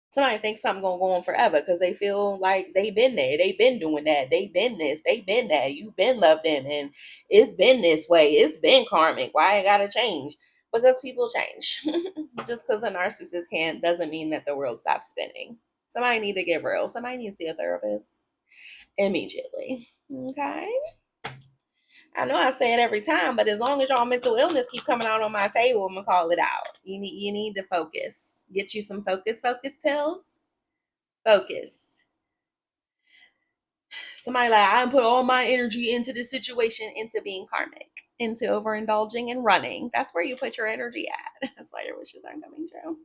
Somebody thinks something gonna go on forever because they feel like they've been there, they've been doing that, they've been this, they've been that, you've been loved in, and it's been this way, it's been karmic. Why I gotta change? Because people change. Just because a narcissist can't doesn't mean that the world stops spinning. Somebody need to get real. Somebody needs to see a therapist immediately. Okay. I know I say it every time, but as long as y'all mental illness keep coming out on my table, I'm gonna call it out. You need to focus. Get you some focus pills. Focus. Somebody like, I put all my energy into this situation, into being karmic, into overindulging and running. That's where you put your energy at. That's why your wishes aren't coming true.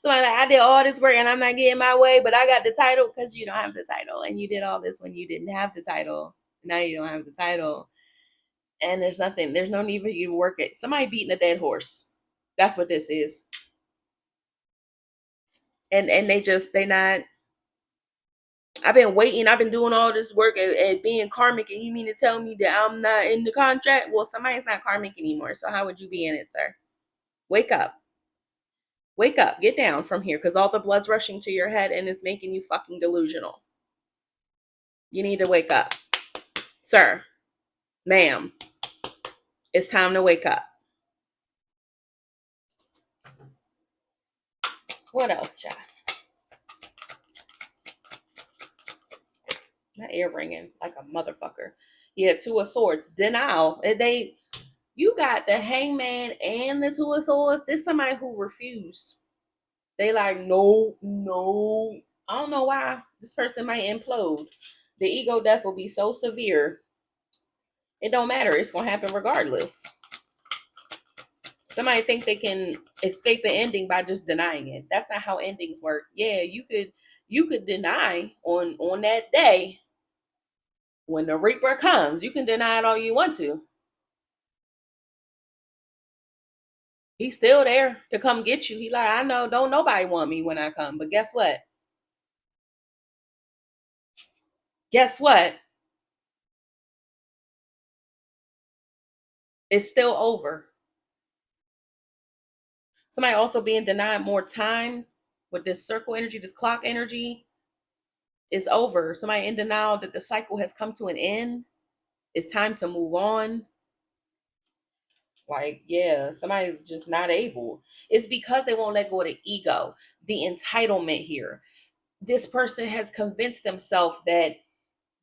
Somebody like, I did all this work and I'm not getting my way, but I got the title because you don't have the title. And you did all this when you didn't have the title. Now you don't have the title. And there's no need for you to work it. Somebody beating a dead horse. That's what this is. And they not, I've been waiting. I've been doing all this work at being karmic, and you mean to tell me that I'm not in the contract? Well, somebody's not karmic anymore. So how would you be in it, sir? Wake up. Wake up. Get down from here because all the blood's rushing to your head and it's making you fucking delusional. You need to wake up. Sir, ma'am, it's time to wake up. What else, child? My ear ringing like a motherfucker. Yeah, Two of Swords. Denial. You got the Hangman and the Two of Swords. There's somebody who refused. They like, no. I don't know why. This person might implode. The ego death will be so severe. It don't matter. It's going to happen regardless. Somebody think they can escape an ending by just denying it. That's not how endings work. Yeah, you could deny on that day when the Reaper comes. You can deny it all you want to. He's still there to come get you. He like, I know, don't nobody want me when I come. But guess what? Guess what? It's still over. Somebody also being denied more time with this circle energy, this clock energy. Is over. Somebody in denial that the cycle has come to an end. It's time to move on. Like, yeah, somebody's just not able. It's because they won't let go of the ego, the entitlement here. This person has convinced themselves that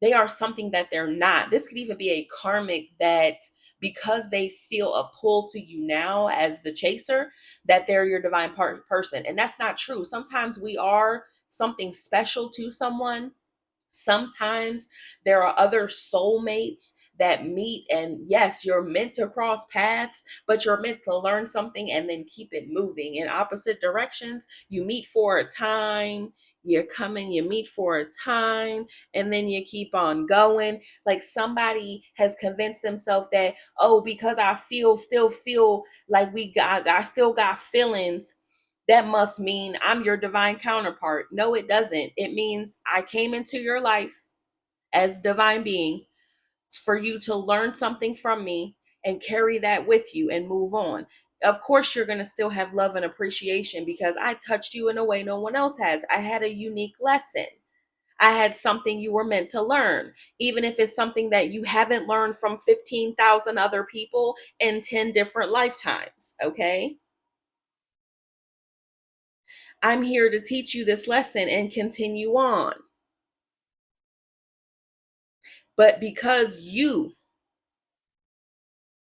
they are something that they're not. This could even be a karmic that because they feel a pull to you now as the chaser, that they're your divine person. And that's not true. Sometimes we are something special to someone. Sometimes there are other soulmates that meet, and yes, you're meant to cross paths, but you're meant to learn something and then keep it moving in opposite directions. You meet for a time, you meet for a time, and then you keep on going. Like somebody has convinced themselves that, oh, because I still feel like I still got feelings, that must mean I'm your divine counterpart. No, it doesn't. It means I came into your life as divine being for you to learn something from me and carry that with you and move on. Of course, you're going to still have love and appreciation because I touched you in a way no one else has. I had a unique lesson. I had something you were meant to learn, even if it's something that you haven't learned from 15,000 other people in 10 different lifetimes. Okay. I'm here to teach you this lesson and continue on. But because you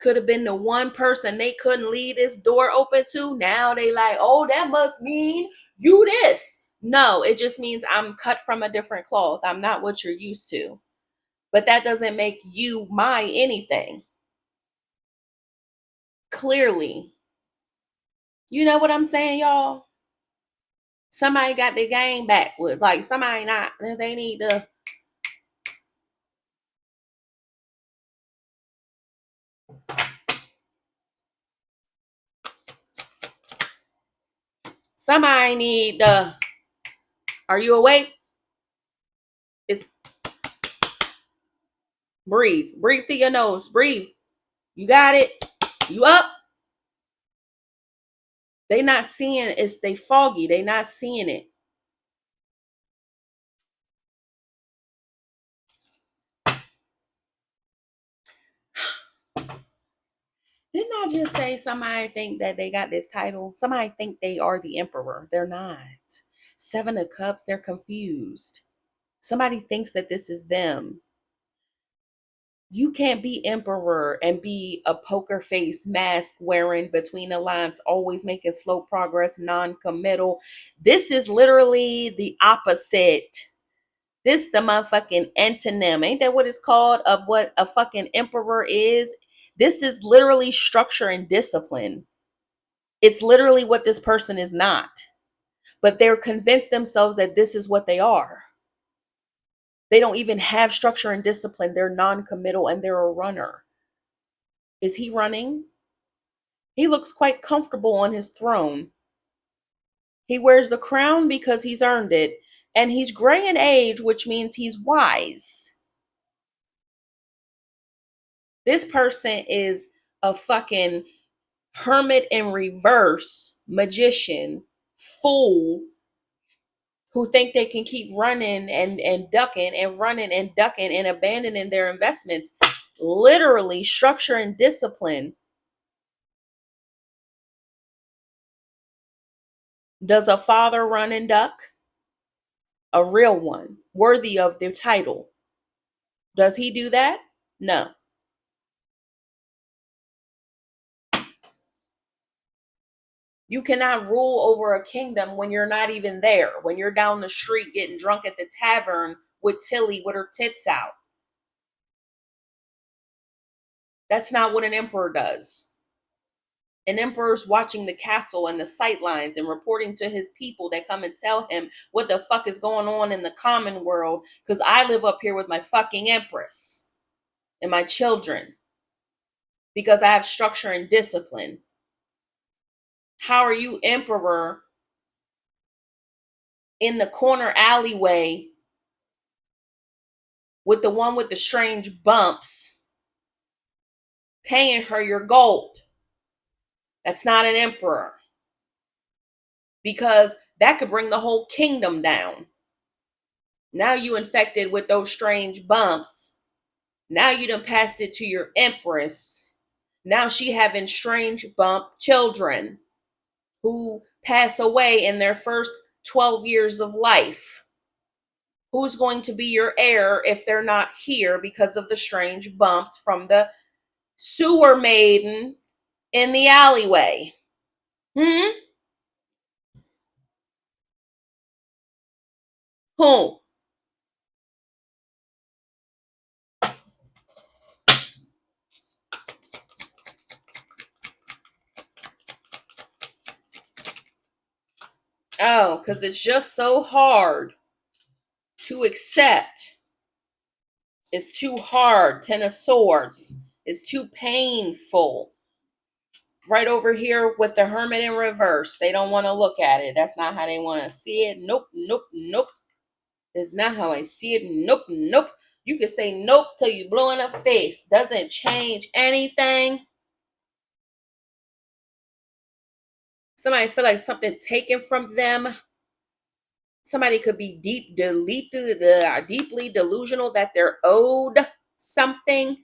could have been the one person they couldn't leave this door open to, now they like, oh, that must mean you this. No, it just means I'm cut from a different cloth. I'm not what you're used to. But that doesn't make you my anything. Clearly. You know what I'm saying, y'all? Somebody got the game backwards. Like somebody not, they need to. Somebody need to. Are you awake? It's breathe. Breathe through your nose. Breathe. You got it. You up? They not seeing it. It's they foggy. They not seeing it. Didn't I just say somebody think that they got this title? Somebody think they are the emperor. They're not. Seven of Cups, they're confused. Somebody thinks that this is them. You can't be emperor and be a poker face mask wearing between the lines, always making slow progress, non-committal. This is literally the opposite. This the motherfucking antonym. Ain't that what it's called of what a fucking emperor is? This is literally structure and discipline. It's literally what this person is not. But they're convinced themselves that this is what they are. They don't even have structure and discipline. They're non-committal and they're a runner. Is he running? He looks quite comfortable on his throne. He wears the crown because he's earned it. And he's gray in age, which means he's wise. This person is a fucking hermit in reverse, magician, fool, who think they can keep running and ducking and running and ducking and abandoning their investments. Literally, structure and discipline. Does a father run and duck? A real one, worthy of the title. Does he do that? No. You cannot rule over a kingdom when you're not even there, when you're down the street getting drunk at the tavern with Tilly with her tits out. That's not what an emperor does. An emperor's watching the castle and the sightlines and reporting to his people that come and tell him what the fuck is going on in the common world, because I live up here with my fucking empress and my children, because I have structure and discipline. How are you emperor in the corner alleyway with the one with the strange bumps paying her your gold? That's not an emperor, because that could bring the whole kingdom down. Now you infected with those strange bumps. Now you done passed it to your empress. Now she having strange bump children who pass away in their first 12 years of life. Who's going to be your heir if they're not here because of the strange bumps from the sewer maiden in the alleyway? Who? Oh, because it's just so hard to accept. It's too hard. Ten of Swords. It's too painful. Right over here with the Hermit in reverse. They don't want to look at it. That's not how they want to see it. Nope, nope, nope. That's not how I see it. Nope, nope. You can say nope till you blow in the face. Doesn't change anything. Somebody feel like something taken from them. Somebody could be deeply delusional that they're owed something,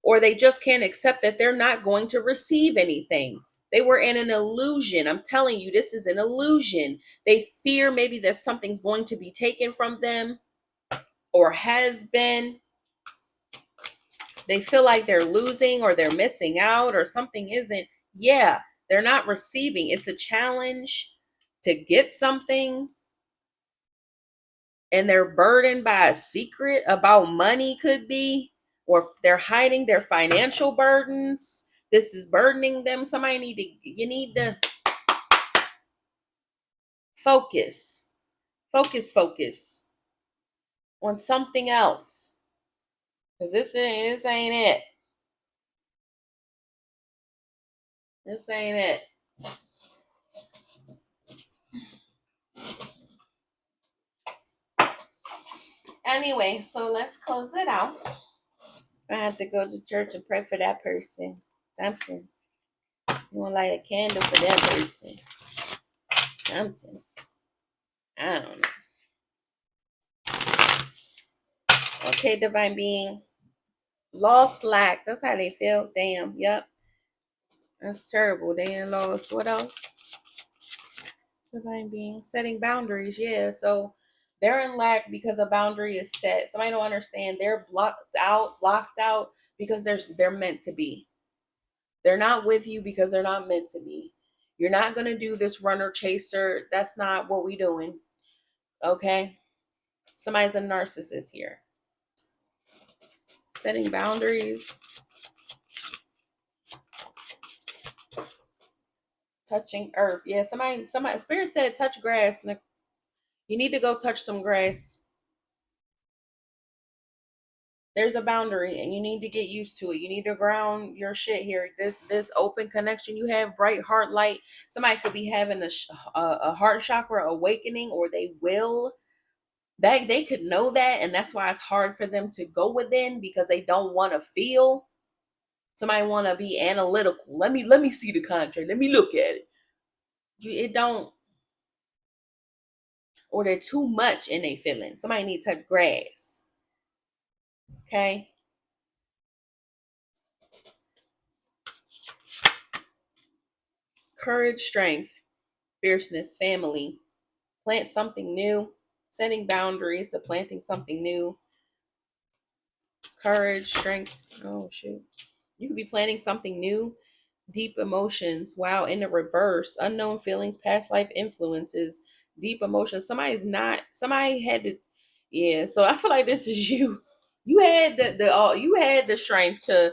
or they just can't accept that they're not going to receive anything. They were in an illusion. I'm telling you, this is an illusion. They fear maybe that something's going to be taken from them or has been. They feel like they're losing or they're missing out or something isn't. Yeah, they're not receiving. It's a challenge to get something. and they're burdened by a secret about money, could be, or they're hiding their financial burdens. This is burdening them. You need to focus, focus on something else. Because this ain't it. This ain't it. Anyway, so let's close it out. I have to go to church and pray for that person. Something. You want to light a candle for that person. Something. I don't know. Okay, divine being. Lost slack. That's how they feel. Damn. Yep. That's terrible. They ain't lost. What else? Divine being. Setting boundaries. Yeah. So they're in lack because a boundary is set. Somebody don't understand. They're blocked out because they're meant to be. They're not with you because they're not meant to be. You're not going to do this runner chaser. That's not what we doing. Okay? Somebody's a narcissist here. Setting boundaries. Touching earth. Yeah, somebody, spirit said touch grass. You need to go touch some grass. There's a boundary and you need to get used to it. You need to ground your shit here. This open connection you have, bright heart light. Somebody could be having a heart chakra awakening, or they will. They could know that, and that's why it's hard for them to go within, because they don't want to feel. Somebody want to be analytical. Let me see the contract. Let me look at it. It don't, or they're too much in their feelings. Somebody need to touch grass. Okay. Courage, strength, fierceness, family. Plant something new. Setting boundaries to planting something new. Courage, strength. Oh shoot. You could be planting something new. Deep emotions. Wow, in the reverse. Unknown feelings, past life influences, deep emotions. Somebody had to, yeah. So I feel like this is you. You had you had the strength, to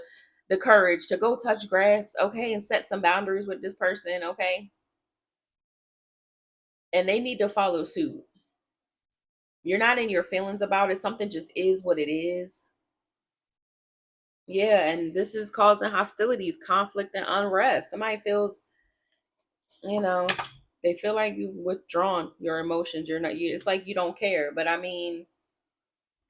the courage to go touch grass, okay, and set some boundaries with this person, okay? And they need to follow suit. You're not in your feelings about it. Something just is what it is. Yeah, and this is causing hostilities, conflict, and unrest. Somebody feels, you know, they feel like you've withdrawn your emotions. You're not, it's like you don't care. But I mean,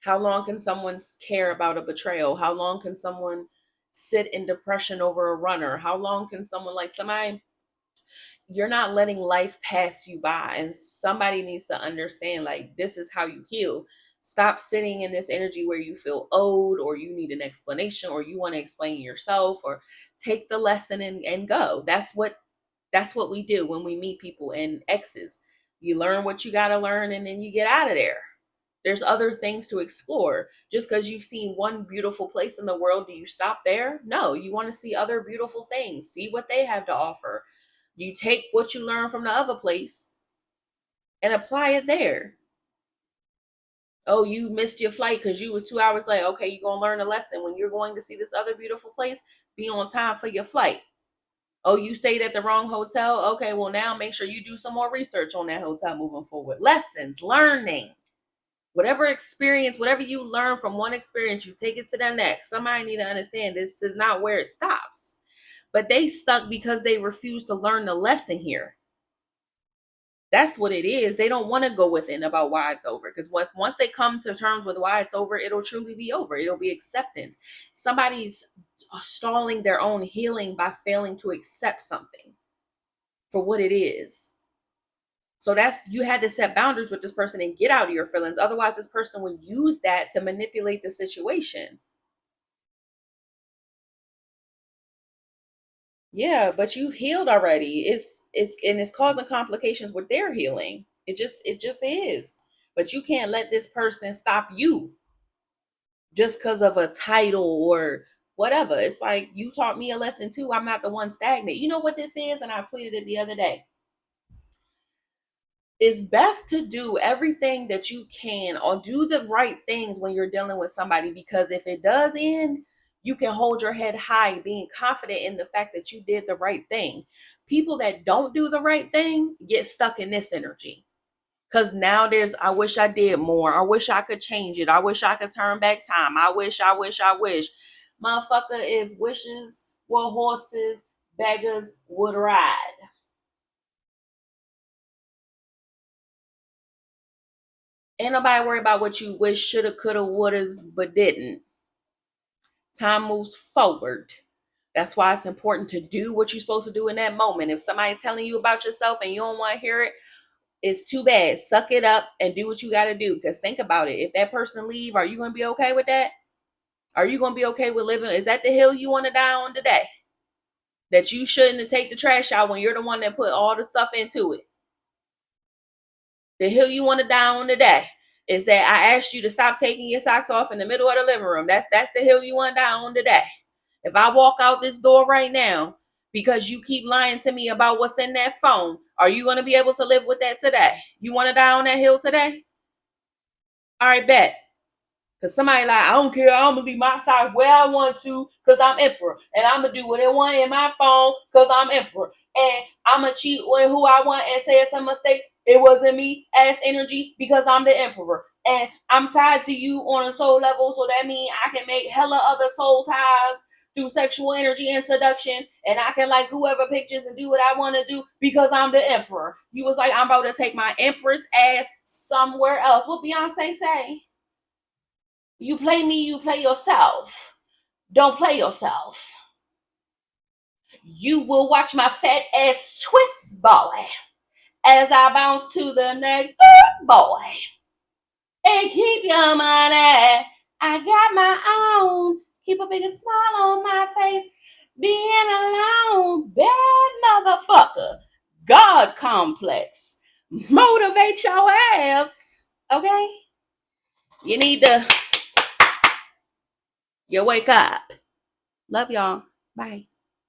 how long can someone care about a betrayal? How long can someone sit in depression over a runner? How long can someone, like somebody, you're not letting life pass you by. And somebody needs to understand, like, this is how you heal. Stop sitting in this energy where you feel owed, or you need an explanation, or you want to explain yourself, or take the lesson and go. That's what we do when we meet people and exes. You learn what you got to learn, and then you get out of there. There's other things to explore. Just because you've seen one beautiful place in the world, do you stop there? No, you want to see other beautiful things. See what they have to offer. You take what you learn from the other place and apply it there. Oh, you missed your flight because you was 2 hours late. Okay, you're going to learn a lesson. When you're going to see this other beautiful place, be on time for your flight. Oh, you stayed at the wrong hotel. Okay, well, now make sure you do some more research on that hotel moving forward. Lessons, learning. Whatever experience, whatever you learn from one experience, you take it to the next. Somebody need to understand this is not where it stops. But they stuck because they refuse to learn the lesson here. That's what it is. They don't want to go within about why it's over. Because once they come to terms with why it's over, it'll truly be over. It'll be acceptance. Somebody's stalling their own healing by failing to accept something for what it is. So you had to set boundaries with this person and get out of your feelings. Otherwise, this person would use that to manipulate the situation. Yeah, but you've healed already. It's causing complications with their healing. It just is. But you can't let this person stop you just because of a title or whatever. It's like, you taught me a lesson too. I'm not the one stagnant. You know what this is? And I tweeted it the other day. it's best to do everything that you can or do the right things when you're dealing with somebody, because if it does end, you can hold your head high, being confident in the fact that you did the right thing. People that don't do the right thing get stuck in this energy. Because now there's, I wish I did more. I wish I could change it. I wish I could turn back time. I wish. Motherfucker, if wishes were horses, beggars would ride. Ain't nobody worry about what you wish, shoulda, coulda, wouldas, but didn't. Time moves forward. That's why it's important to do what you're supposed to do in that moment. If somebody's telling you about yourself and you don't want to hear it, it's too bad. Suck it up and do what you got to do. Because think about it. If that person leave, are you going to be okay with that? Are you going to be okay with living? Is that the hill you want to die on today? That you shouldn't take the trash out when you're the one that put all the stuff into it? The hill you want to die on today is that I asked you to stop taking your socks off in the middle of the living room. That's the hill you want to die on today. If I walk out this door right now because you keep lying to me about what's in that phone, are you going to be able to live with that today? You want to die on that hill today? All right, bet. Because somebody like, I don't care, I'm going to leave my side where I want to because I'm emperor. And I'm going to do what I want in my phone because I'm emperor. And I'm going to cheat with who I want and say it's a mistake. It wasn't me as energy because I'm the emperor. And I'm tied to you on a soul level. So that means I can make hella other soul ties through sexual energy and seduction. And I can like whoever pictures and do what I want to do because I'm the emperor. You was like, I'm about to take my empress ass somewhere else. What Beyonce say? You play me, you play yourself. Don't play yourself. You will watch my fat ass twist, boy, as I bounce to the next boy. And keep your money. I got my own. Keep a bigger smile on my face. Being alone, bad motherfucker. God complex. Motivate your ass. Okay? You need to wake up. Love y'all. Bye.